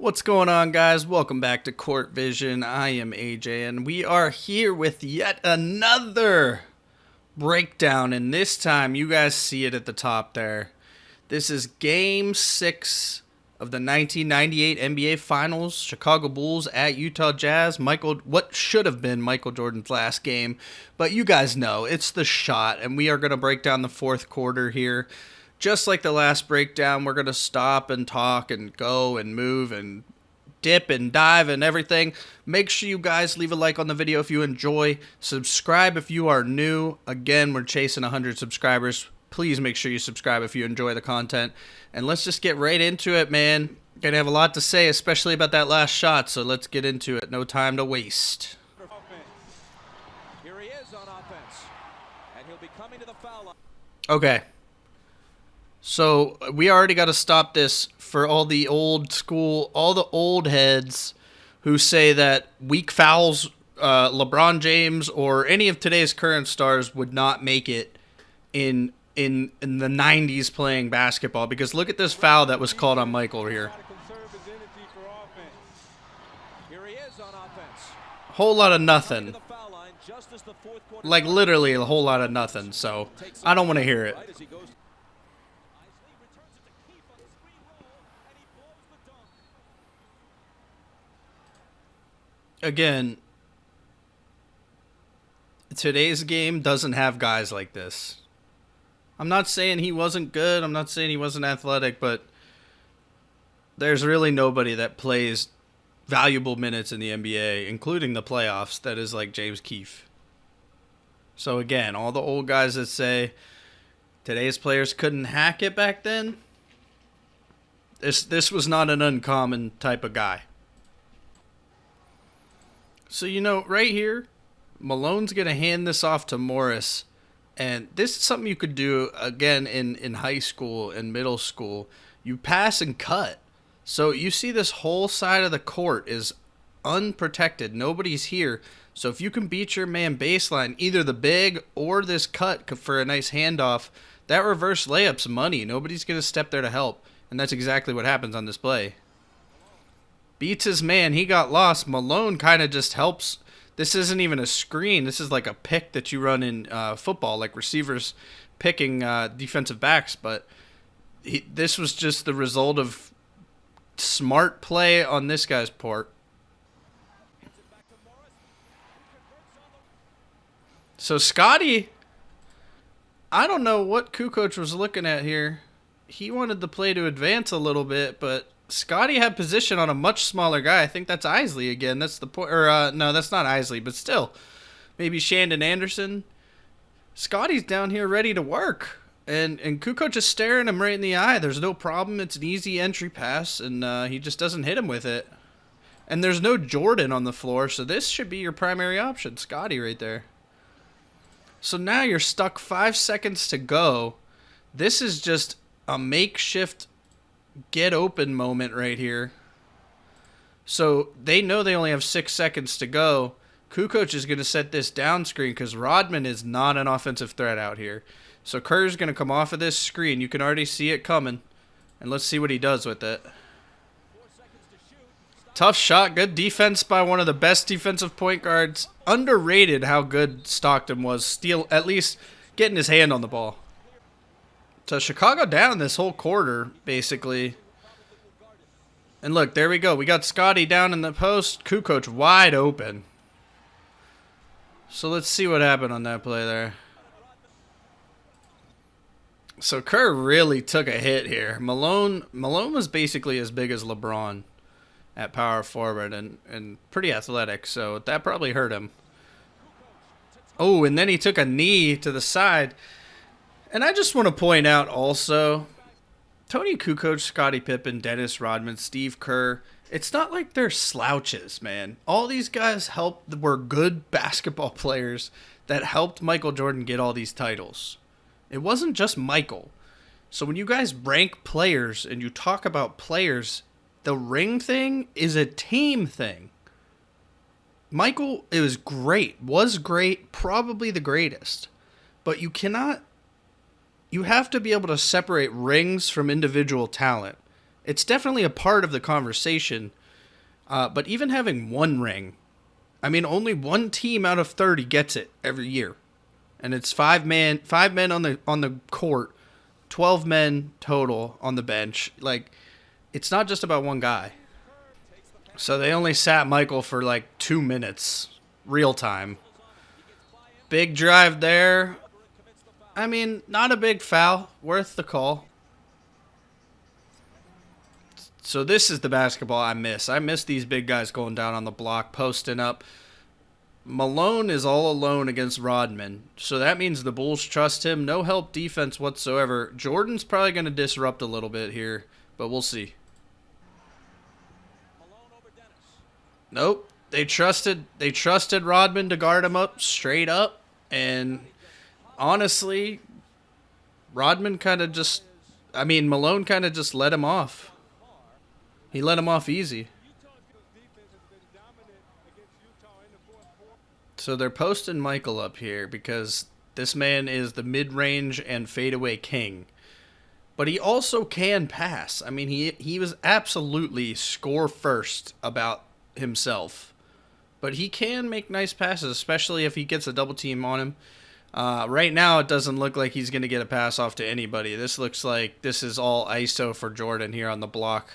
What's going on, guys? Welcome back to Court Vision. I am AJ, and we are here with yet another breakdown, and this time you guys see it at the top there. This is Game 6 of the 1998 NBA Finals. Chicago Bulls at Utah Jazz. What should have been Michael Jordan's last game, but you guys know it's the shot, and we are going to break down the fourth quarter here. Just like the last breakdown, we're going to stop and talk and go and move and dip and dive and everything. Make sure you guys leave a like on the video if you enjoy. Subscribe if you are new. Again, we're chasing 100 subscribers. Please make sure you subscribe if you enjoy the content. And let's just get right into it, man. Gonna have a lot to say, especially about that last shot, so let's get into it. No time to waste. Here he is on offense, and he'll be coming to the foul line. Okay. So we already got to stop this for all the old school, all the old heads who say that weak fouls, LeBron James or any of today's current stars would not make it in the 90s playing basketball. Because look at this foul that was called on Michael here. Here he is on offense. Whole lot of nothing. Like literally a whole lot of nothing. So I don't want to hear it. Again, today's game doesn't have guys like this. I'm not saying he wasn't good. I'm not saying he wasn't athletic, but there's really nobody that plays valuable minutes in the NBA, including the playoffs, that is like James Keefe. So again, all the old guys that say today's players couldn't hack it back then, this was not an uncommon type of guy. So, right here, Malone's going to hand this off to Morris. And this is something you could do, again, in high school and middle school. You pass and cut. So you see this whole side of the court is unprotected. Nobody's here. So if you can beat your man baseline, either the big or this cut for a nice handoff, that reverse layup's money. Nobody's going to step there to help. And that's exactly what happens on this play. Beats his man. He got lost. Malone kind of just helps. This isn't even a screen. This is like a pick that you run in football, like receivers picking defensive backs. But this was just the result of smart play on this guy's part. So Scotty, I don't know what Kukoc was looking at here. He wanted the play to advance a little bit, but Scotty had position on a much smaller guy. I think that's Isley again. That's the point. Or no, that's not Isley, but still, maybe Shandon Anderson. Scotty's down here ready to work, and Kukoc just staring him right in the eye. There's no problem. It's an easy entry pass, and he just doesn't hit him with it. And there's no Jordan on the floor, so this should be your primary option, Scotty right there. So now you're stuck 5 seconds to go. This is just a makeshift get open moment right here. So they know they only have 6 seconds to go. Kukoc is going to set this down screen because Rodman is not an offensive threat out here. So Kerr's going to come off of this screen. You can already see it coming. And let's see what he does with it. Tough shot. Good defense by one of the best defensive point guards. Underrated how good Stockton was. At least getting his hand on the ball. So Chicago down this whole quarter, basically. And look, there we go. We got Scotty down in the post. Kukoc wide open. So let's see what happened on that play there. So Kerr really took a hit here. Malone was basically as big as LeBron at power forward and pretty athletic. So that probably hurt him. Oh, and then he took a knee to the side. And I just want to point out also, Tony Kukoc, Scottie Pippen, Dennis Rodman, Steve Kerr, it's not like they're slouches, man. All these guys were good basketball players that helped Michael Jordan get all these titles. It wasn't just Michael. So when you guys rank players and you talk about players, the ring thing is a team thing. Michael, it was great, probably the greatest. But you cannot... You have to be able to separate rings from individual talent. It's definitely a part of the conversation. But even having one ring, I mean, only one team out of 30 gets it every year, and it's five men on the court, 12 men total on the bench. Like, it's not just about one guy. So they only sat Michael for like 2 minutes, real time. Big drive there. I mean, not a big foul, worth the call. So this is the basketball I miss. I miss these big guys going down on the block, posting up. Malone is all alone against Rodman, so that means the Bulls trust him. No help defense whatsoever. Jordan's probably going to disrupt a little bit here, but we'll see. Nope. They trusted Rodman to guard him up straight up, and honestly, Malone kind of just let him off. He let him off easy. So they're posting Michael up here because this man is the mid-range and fadeaway king. But he also can pass. I mean, he was absolutely score first about himself. But he can make nice passes, especially if he gets a double team on him. Right now, it doesn't look like he's going to get a pass off to anybody. This looks like this is all ISO for Jordan here on the block.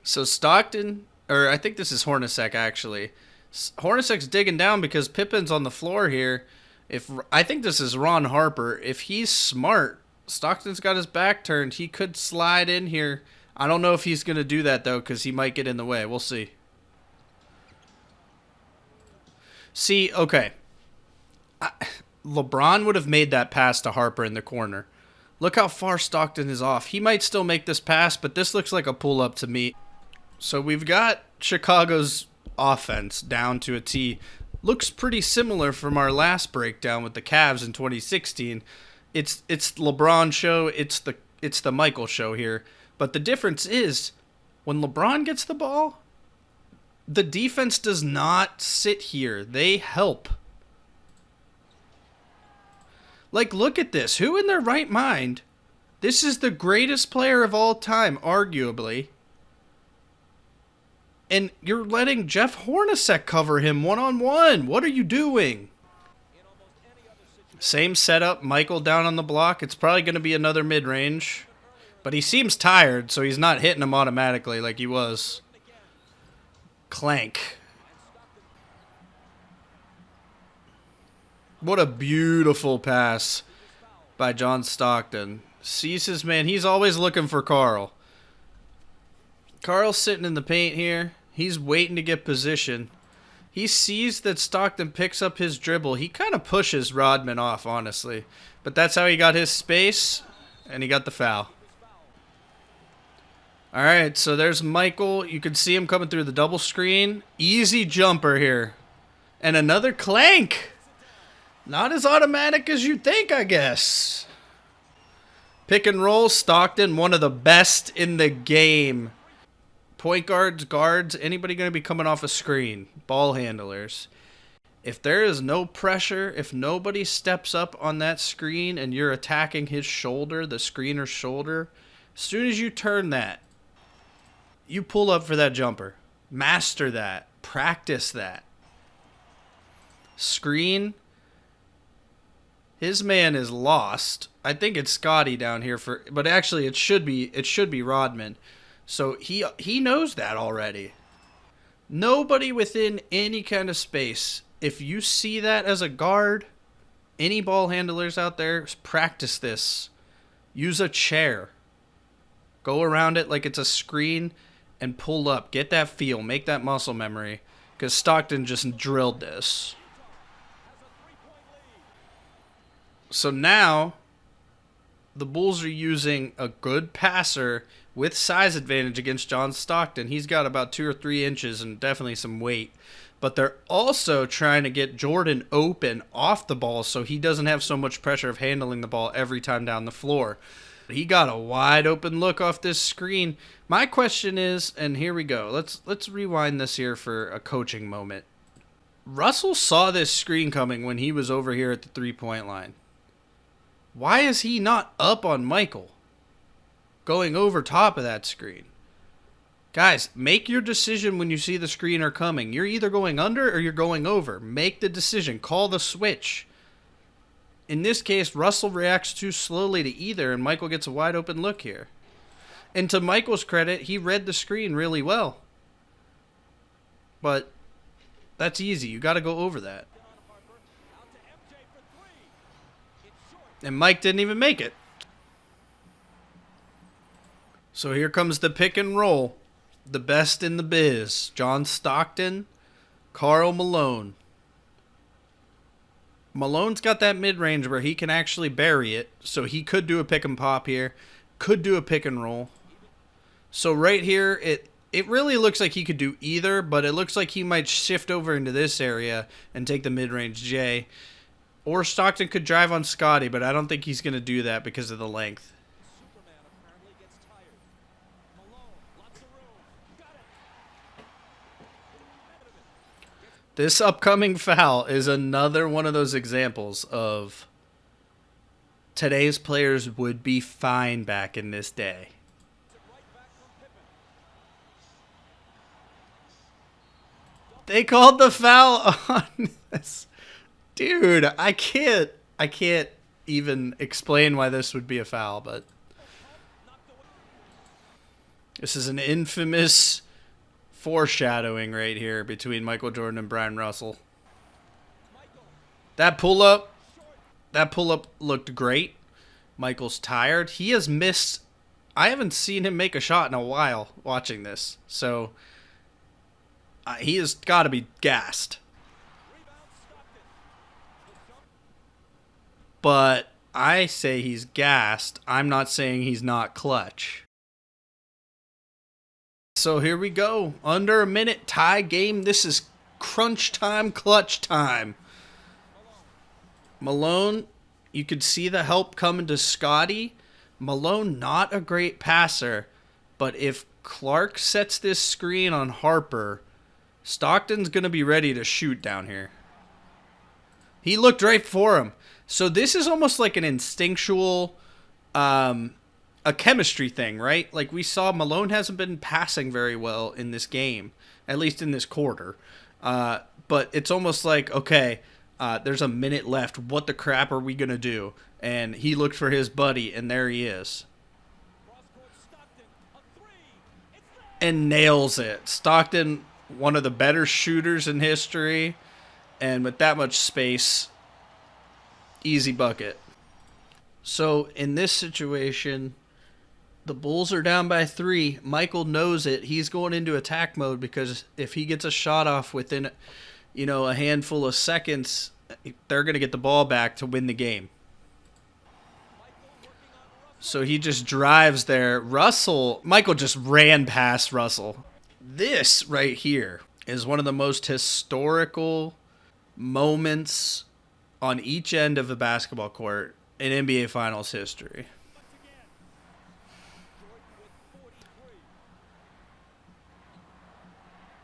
So Stockton, or I think this is Hornacek actually. Hornacek's digging down because Pippen's on the floor here. I think this is Ron Harper. If he's smart, Stockton's got his back turned. He could slide in here. I don't know if he's going to do that, though, because he might get in the way. We'll see. See, okay. LeBron would have made that pass to Harper in the corner. Look how far Stockton is off. He might still make this pass, but this looks like a pull-up to me. So we've got Chicago's offense down to a T. Looks pretty similar from our last breakdown with the Cavs in 2016. It's LeBron's show. It's the Michael show here. But the difference is when LeBron gets the ball, the defense does not sit here. They help. Like, look at this. Who in their right mind? This is the greatest player of all time, arguably. And you're letting Jeff Hornacek cover him one-on-one. What are you doing? Same setup. Michael down on the block. It's probably going to be another mid-range. But he seems tired, so he's not hitting him automatically like he was. Clank. What a beautiful pass by John Stockton. Sees his man. He's always looking for Carl. Carl's sitting in the paint here. He's waiting to get position. He sees that Stockton picks up his dribble. He kind of pushes Rodman off, honestly. But that's how he got his space, and he got the foul. All right, so there's Michael. You can see him coming through the double screen. Easy jumper here. And another clank. Not as automatic as you'd think, I guess. Pick and roll, Stockton, one of the best in the game. Point guards, anybody going to be coming off a screen? Ball handlers. If there is no pressure, if nobody steps up on that screen and you're attacking his shoulder, the screener's shoulder, as soon as you turn that, you pull up for that jumper. Master that. Practice that. Screen. His man is lost. I think it's Scotty down here but actually it should be Rodman. So he knows that already. Nobody within any kind of space. If you see that as a guard, any ball handlers out there, practice this. Use a chair. Go around it like it's a screen and pull up. Get that feel. Make that muscle memory. Because Stockton just drilled this. So now the Bulls are using a good passer with size advantage against John Stockton. He's got about 2 or 3 inches and definitely some weight. But they're also trying to get Jordan open off the ball so he doesn't have so much pressure of handling the ball every time down the floor. He got a wide open look off this screen. My question is, and here we go. Let's rewind this here for a coaching moment. Russell saw this screen coming when he was over here at the 3-point line. Why is he not up on Michael? Going over top of that screen. Guys, make your decision when you see the screener coming. You're either going under or you're going over. Make the decision. Call the switch. In this case, Russell reacts too slowly to either, and Michael gets a wide open look here. And to Michael's credit, he read the screen really well. But that's easy. You got to go over that. And Mike didn't even make it. So here comes the pick and roll. The best in the biz. John Stockton, Karl Malone. Malone's got that mid-range where he can actually bury it. So he could do a pick and pop here. Could do a pick and roll. So right here, it really looks like he could do either, but it looks like he might shift over into this area and take the mid-range J. Or Stockton could drive on Scotty, but I don't think he's going to do that because of the length. This upcoming foul is another one of those examples of today's players would be fine back in this day. They called the foul on this. Dude, I can't even explain why this would be a foul, but this is an infamous foreshadowing right here between Michael Jordan and Brian Russell. That pull-up looked great. Michael's tired. He has missed. I haven't seen him make a shot in a while watching this, so he has got to be gassed. But I say he's gassed. I'm not saying he's not clutch. So here we go. Under a minute, tie game. This is crunch time, clutch time. Malone, you could see the help coming to Scotty. Malone, not a great passer, but if Clark sets this screen on Harper, Stockton's going to be ready to shoot down here. He looked right for him. So this is almost like an instinctual, a chemistry thing, right? Like we saw Malone hasn't been passing very well in this game, at least in this quarter. But it's almost like, okay, there's a minute left. What the crap are we going to do? And he looked for his buddy, and there he is. And nails it. Stockton, one of the better shooters in history. And with that much space, easy bucket. So in this situation, the Bulls are down by 3. Michael knows it. He's going into attack mode because if he gets a shot off within, a handful of seconds, they're going to get the ball back to win the game. So he just drives there. Michael just ran past Russell. This right here is one of the most historical moments on each end of the basketball court in NBA Finals history.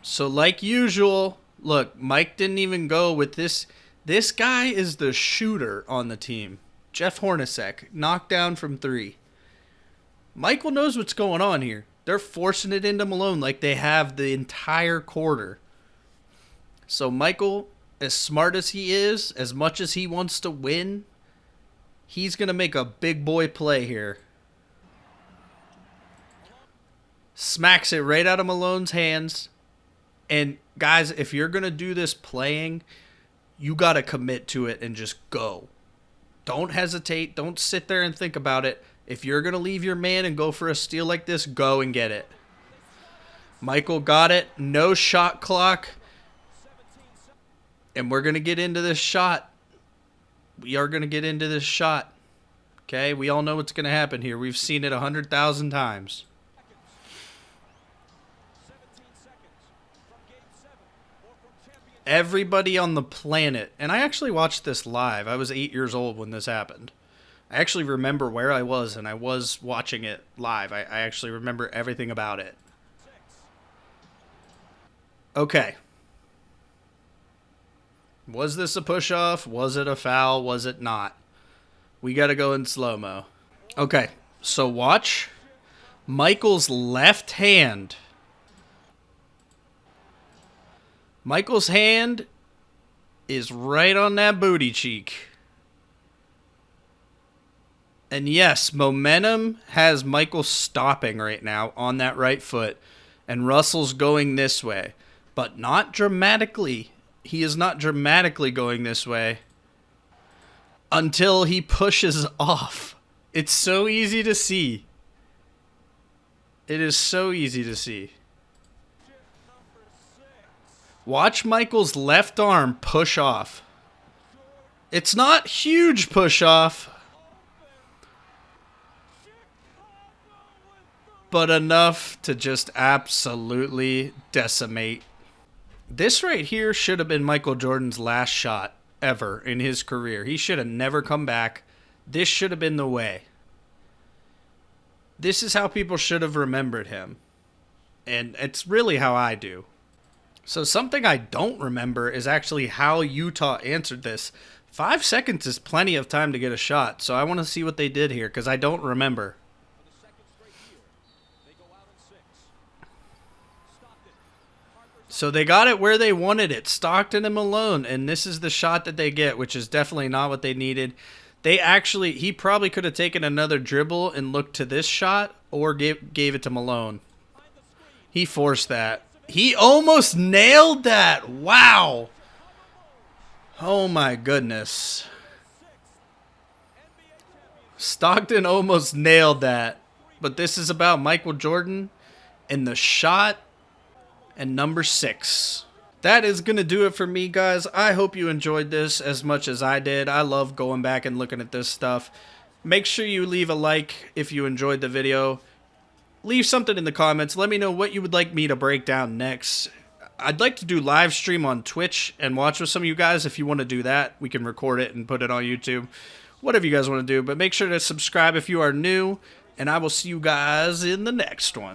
So like usual, look, Mike didn't even go with this. This guy is the shooter on the team. Jeff Hornacek, knocked down from 3. Michael knows what's going on here. They're forcing it into Malone like they have the entire quarter. So Michael, as smart as he is, as much as he wants to win, he's going to make a big boy play here. Smacks it right out of Malone's hands. And guys, if you're going to do this playing, you got to commit to it and just go. Don't hesitate. Don't sit there and think about it. If you're going to leave your man and go for a steal like this, go and get it. Michael got it. No shot clock. And we're going to get into this shot. We are going to get into this shot. Okay? We all know what's going to happen here. We've seen it 100,000 times. Everybody on the planet, and I actually watched this live. I was 8 years old when this happened. I actually remember where I was, and I was watching it live. I actually remember everything about it. Okay. Was this a push-off? Was it a foul? Was it not? We got to go in slow-mo. Okay, so watch Michael's left hand. Michael's hand is right on that booty cheek. And yes, momentum has Michael stopping right now on that right foot. And Russell's going this way. But not dramatically. He is not dramatically going this way. Until he pushes off. It's so easy to see. It is so easy to see. Watch Michael's left arm push off. It's not huge push off, but enough to just absolutely decimate. This right here should have been Michael Jordan's last shot ever in his career. He should have never come back. This should have been the way. This is how people should have remembered him. And it's really how I do. So something I don't remember is actually how Utah answered this. 5 seconds is plenty of time to get a shot, so I want to see what they did here because I don't remember. So they got it where they wanted it, Stockton and Malone, and this is the shot that they get, which is definitely not what they needed. He probably could have taken another dribble and looked to this shot or gave it to Malone. He forced that. He almost nailed that. Wow. Oh my goodness. Stockton almost nailed that. But this is about Michael Jordan and the shot and number 6. That is going to do it for me, guys. I hope you enjoyed this as much as I did. I love going back and looking at this stuff. Make sure you leave a like if you enjoyed the video. Leave something in the comments. Let me know what you would like me to break down next. I'd like to do live stream on Twitch and watch with some of you guys. If you want to do that, we can record it and put it on YouTube. Whatever you guys want to do. But make sure to subscribe if you are new. And I will see you guys in the next one.